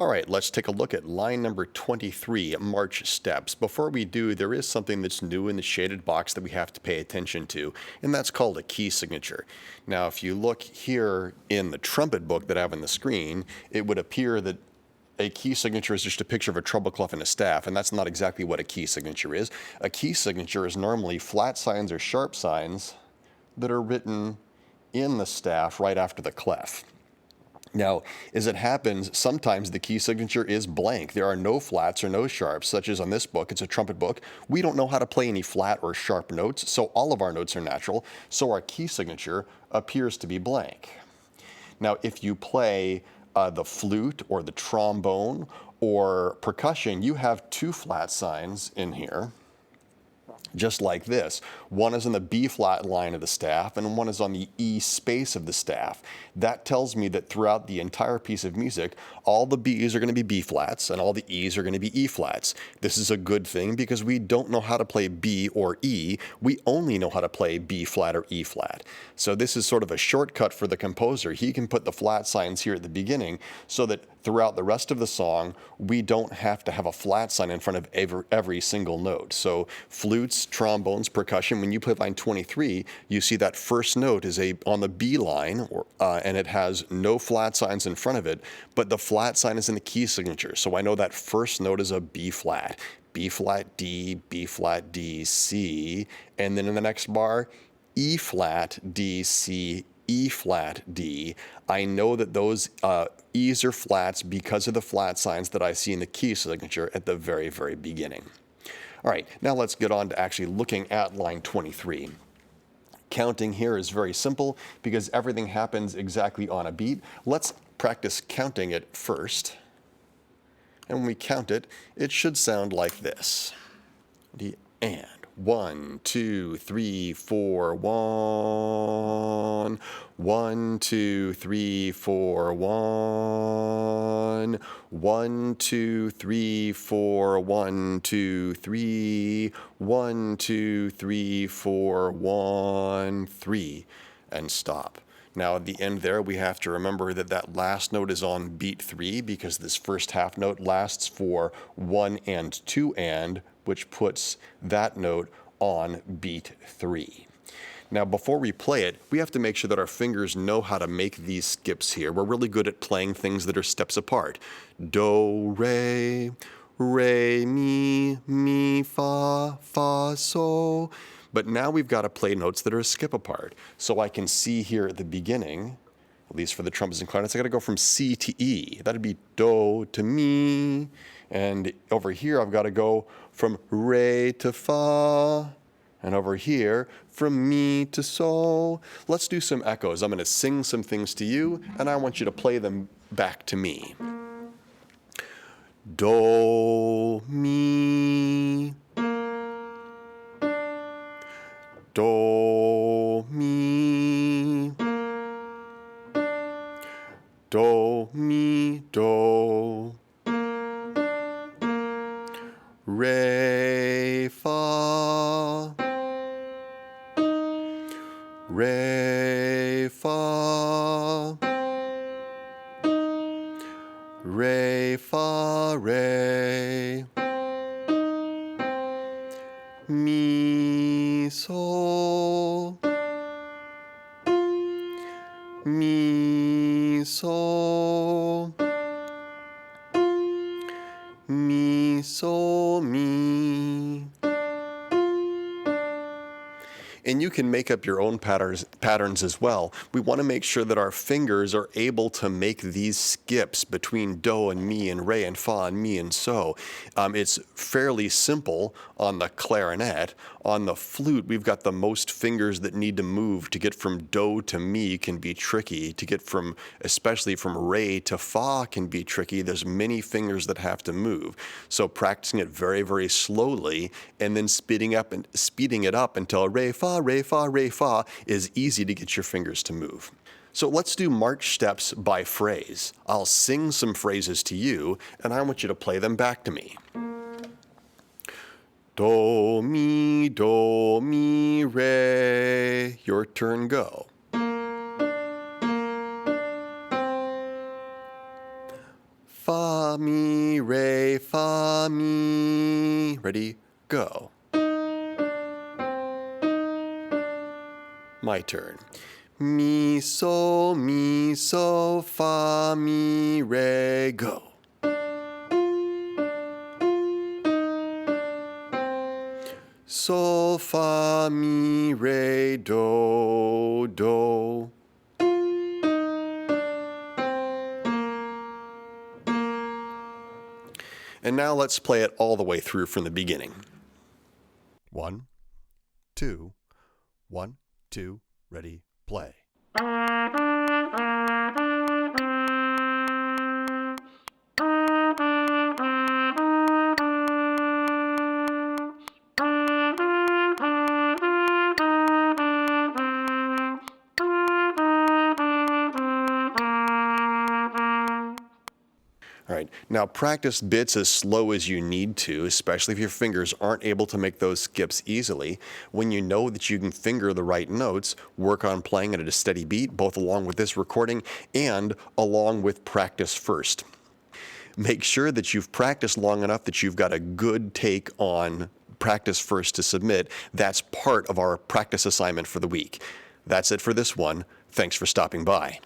All right, let's take a look at line number 23, march steps. Before we do, there is something that's new in the shaded box that we have to pay attention to, and that's called a key signature. Now, if you look here in the trumpet book that I have on the screen, it would appear that a key signature is just a picture of a treble clef and a staff, and that's not exactly what a key signature is. A key signature is normally flat signs or sharp signs that are written in the staff right after the clef. Now, as it happens, sometimes the key signature is blank. There are no flats or no sharps, such as on this book. It's a trumpet book. We don't know how to play any flat or sharp notes, so all of our notes are natural, so our key signature appears to be blank. Now, if you play the flute or the trombone or percussion, you have two flat signs in here, just like this. One is on the B flat line of the staff and one is on the E space of the staff. That tells me that throughout the entire piece of music, all the B's are going to be B flats and all the E's are going to be E flats. This is a good thing because we don't know how to play B or E. We only know how to play B flat or E flat. So this is sort of a shortcut for the composer. He can put the flat signs here at the beginning so that throughout the rest of the song, we don't have to have a flat sign in front of every single note. So flutes, trombones, percussion, when you play line 23, you see that first note is on the B line, and it has no flat signs in front of it, but the flat sign is in the key signature. So I know that first note is a B flat, B flat D, B flat D, C, and then in the next bar, E flat D, C, E flat D. I know that those E's are flats because of the flat signs that I see in the key signature at the very, very beginning. All right, now let's get on to actually looking at line 23. Counting here is very simple because everything happens exactly on a beat. Let's practice counting it first. And when we count it, it should sound like this. And 1, 2, 3, 4, 1. 1, 2, 3, 4, 1. 1, 2, 3, 4, 1, 2, 3. 1, 2, 3, 4, 1, 3. And stop. Now at the end there, we have to remember that that last note is on beat 3 because this first half note lasts for 1 and 2 and, which puts that note on beat 3. Now before we play it, we have to make sure that our fingers know how to make these skips here. We're really good at playing things that are steps apart. Do, re, re, mi, fa, fa, so. But now we've got to play notes that are a skip apart. So I can see here at the beginning, at least for the trumpets and clarinets, I got to go from C to E. That'd be do to mi. And over here, I've got to go from re to fa. And over here, from mi to so. Let's do some echoes. I'm going to sing some things to you, and I want you to play them back to me. Do, mi. Do, mi. Do, mi, do. Re, fa. Re, fa. Re, fa, re. Mi, so. Mi, so. Mi, so, mi. And you can make up your own patterns as well. We want to make sure that our fingers are able to make these skips between do and mi and re and fa and mi and so. It's fairly simple on the clarinet. On the flute, we've got the most fingers that need to move. To get from do to mi can be tricky. To get from, especially from re to fa can be tricky. There's many fingers that have to move. So practicing it very, very slowly and then speeding it up until re, fa, re, fa, re, fa is easy to get your fingers to move. So let's do march steps by phrase. I'll sing some phrases to you, and I want you to play them back to me. Do, mi, re. Your turn, go. Fa, fa, mi, re, fa, mi. Ready? Go. My turn. Mi, so, fa, mi, re, go. Sol, fa, mi, re, do, do. And now let's play it all the way through from the beginning. 1, 2, 1, 2, ready, play. All right, now practice bits as slow as you need to, especially if your fingers aren't able to make those skips easily. When you know that you can finger the right notes, work on playing it at a steady beat, both along with this recording and along with practice first. Make sure that you've practiced long enough that you've got a good take on practice first to submit. That's part of our practice assignment for the week. That's it for this one. Thanks for stopping by.